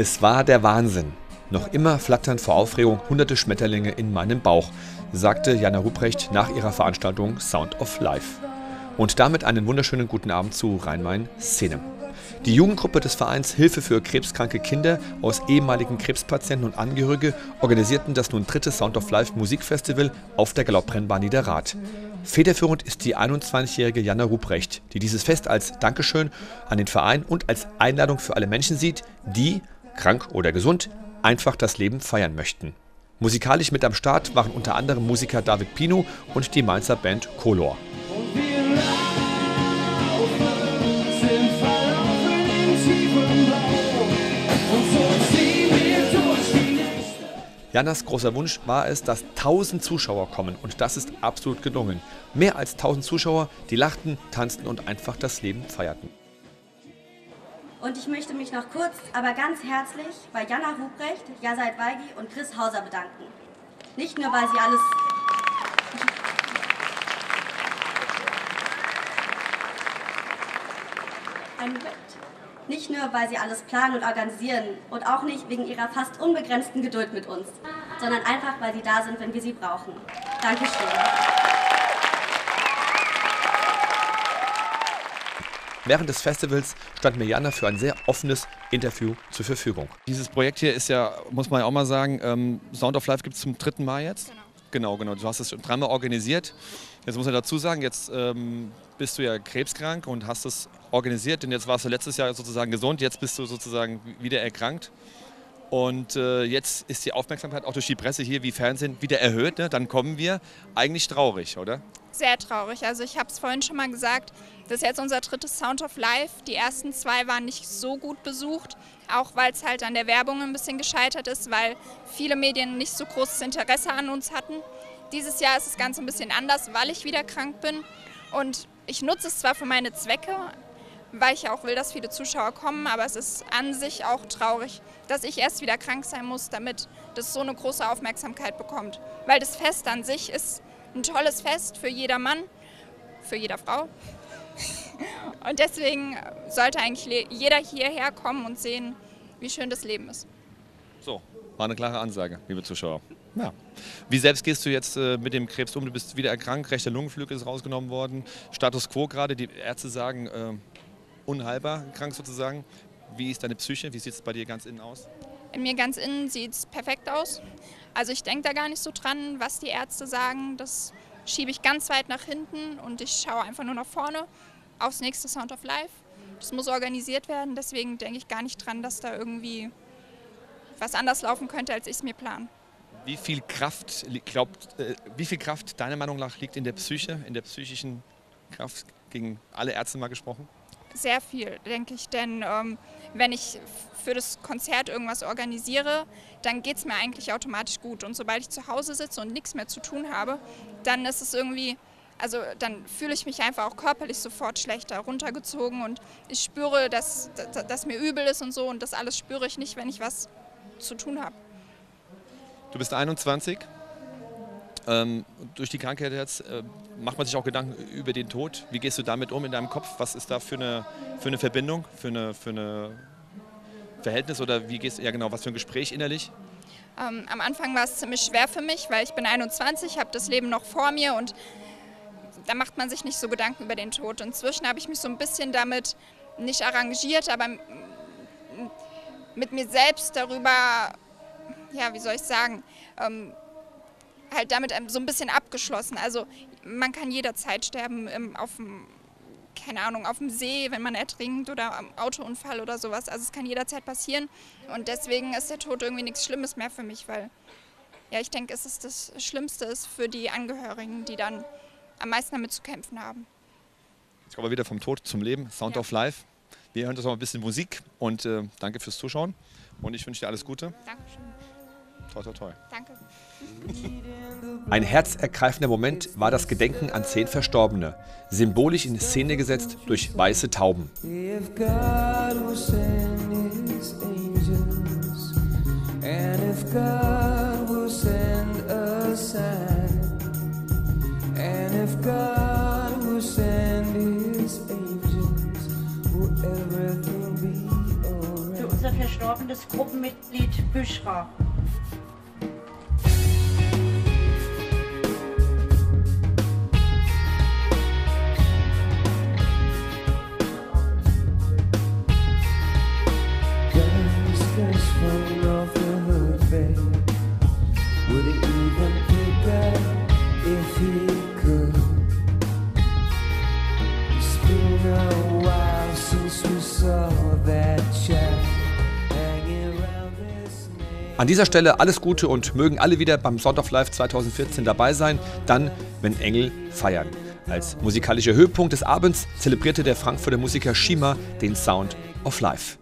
Es war der Wahnsinn. Noch immer flattern vor Aufregung hunderte Schmetterlinge in meinem Bauch, sagte Jana Ruprecht nach ihrer Veranstaltung Sound of Life. Und damit einen wunderschönen guten Abend zu Rhein-Main-Szene. Die Jugendgruppe des Vereins Hilfe für krebskranke Kinder aus ehemaligen Krebspatienten und Angehörige organisierten das nun dritte Sound of Life Musikfestival auf der Galopprennbahn Niederrad. Federführend ist die 21-jährige Jana Ruprecht, die dieses Fest als Dankeschön an den Verein und als Einladung für alle Menschen sieht, die, krank oder gesund, einfach das Leben feiern möchten. Musikalisch mit am Start waren unter anderem Musiker David Pino und die Mainzer Band Color. Janas großer Wunsch war es, dass 1000 Zuschauer kommen und das ist absolut gelungen. Mehr als 1000 Zuschauer, die lachten, tanzten und einfach das Leben feierten. Und ich möchte mich noch kurz, aber ganz herzlich bei Jana Ruprecht, Yazid Weigi und Chris Hauser bedanken. Nicht nur, weil sie alles... Nicht nur, weil sie alles planen und organisieren und auch nicht wegen ihrer fast unbegrenzten Geduld mit uns, sondern einfach, weil sie da sind, wenn wir sie brauchen. Dankeschön. Während des Festivals stand mir Jana für ein sehr offenes Interview zur Verfügung. Dieses Projekt hier ist ja, muss man ja auch mal sagen, Sound of Life gibt es zum 3. Mal jetzt. Genau. Du hast es schon 3-mal organisiert. Jetzt muss man dazu sagen, jetzt bist du ja krebskrank und hast es organisiert. Denn jetzt warst du letztes Jahr sozusagen gesund, jetzt bist du sozusagen wieder erkrankt. Und jetzt ist die Aufmerksamkeit auch durch die Presse hier wie Fernsehen wieder erhöht. Ne? Dann kommen wir. Eigentlich traurig, oder? Sehr traurig. Also ich habe es vorhin schon mal gesagt, das ist jetzt unser 3. Sound of Life. Die ersten 2 waren nicht so gut besucht, auch weil es halt an der Werbung ein bisschen gescheitert ist, weil viele Medien nicht so großes Interesse an uns hatten. Dieses Jahr ist das Ganze ein bisschen anders, weil ich wieder krank bin und ich nutze es zwar für meine Zwecke, weil ich auch will, dass viele Zuschauer kommen, aber es ist an sich auch traurig, dass ich erst wieder krank sein muss, damit das so eine große Aufmerksamkeit bekommt. Weil das Fest an sich ist ein tolles Fest für jeder Mann, für jede Frau. Und deswegen sollte eigentlich jeder hierher kommen und sehen, wie schön das Leben ist. So, war eine klare Ansage, liebe Zuschauer. Ja. Wie selbst gehst du jetzt mit dem Krebs um? Du bist wieder erkrankt, rechter Lungenflügel ist rausgenommen worden. Status quo gerade, die Ärzte sagen unheilbar krank sozusagen. Wie ist deine Psyche? Wie sieht es bei dir ganz innen aus? In mir ganz innen sieht es perfekt aus. Also ich denke da gar nicht so dran, was die Ärzte sagen. Das schiebe ich ganz weit nach hinten und ich schaue einfach nur nach vorne aufs nächste Sound of Life. Das muss organisiert werden, deswegen denke ich gar nicht dran, dass da irgendwie was anders laufen könnte, als ich es mir plane. Wie viel Kraft deiner Meinung nach liegt in der Psyche, in der psychischen Kraft, gegen alle Ärzte mal gesprochen? Sehr viel, denke ich, denn wenn ich für das Konzert irgendwas organisiere, dann geht es mir eigentlich automatisch gut. Und sobald ich zu Hause sitze und nichts mehr zu tun habe, dann ist es irgendwie, also dann fühle ich mich einfach auch körperlich sofort schlechter, runtergezogen und ich spüre, dass mir übel ist und so und das alles spüre ich nicht, wenn ich was zu tun habe. Du bist 21. Durch die Krankheit jetzt macht man sich auch Gedanken über den Tod. Wie gehst du damit um in deinem Kopf? Was ist da für eine Verbindung, für eine Verhältnis oder was für ein Gespräch innerlich? Am Anfang war es ziemlich schwer für mich, weil ich bin 21, habe das Leben noch vor mir und da macht man sich nicht so Gedanken über den Tod. Inzwischen habe ich mich so ein bisschen damit nicht arrangiert, aber mit mir selbst darüber, ja, wie soll ich sagen, halt damit so ein bisschen abgeschlossen. Also man kann jederzeit sterben auf dem See, wenn man ertrinkt oder am Autounfall oder sowas. Also es kann jederzeit passieren und deswegen ist der Tod irgendwie nichts Schlimmes mehr für mich, weil ja, ich denke, es ist das Schlimmste ist für die Angehörigen, die dann am meisten damit zu kämpfen haben. Jetzt kommen wir wieder vom Tod zum Leben, Sound of Life. Wir hören jetzt noch ein bisschen Musik und danke fürs Zuschauen und ich wünsche dir alles Gute. Dankeschön. Toi, toi, toi. Danke. Ein herzergreifender Moment war das Gedenken an 10 Verstorbene, symbolisch in Szene gesetzt durch weiße Tauben. If God will send his angels, and if God will send a sign, and if God will send his angels, will everything be alright? Für unser verstorbenes Gruppenmitglied Büschra. An dieser Stelle alles Gute und mögen alle wieder beim Sound of Life 2014 dabei sein, dann, wenn Engel feiern. Als musikalischer Höhepunkt des Abends zelebrierte der Frankfurter Musiker Shima den Sound of Life.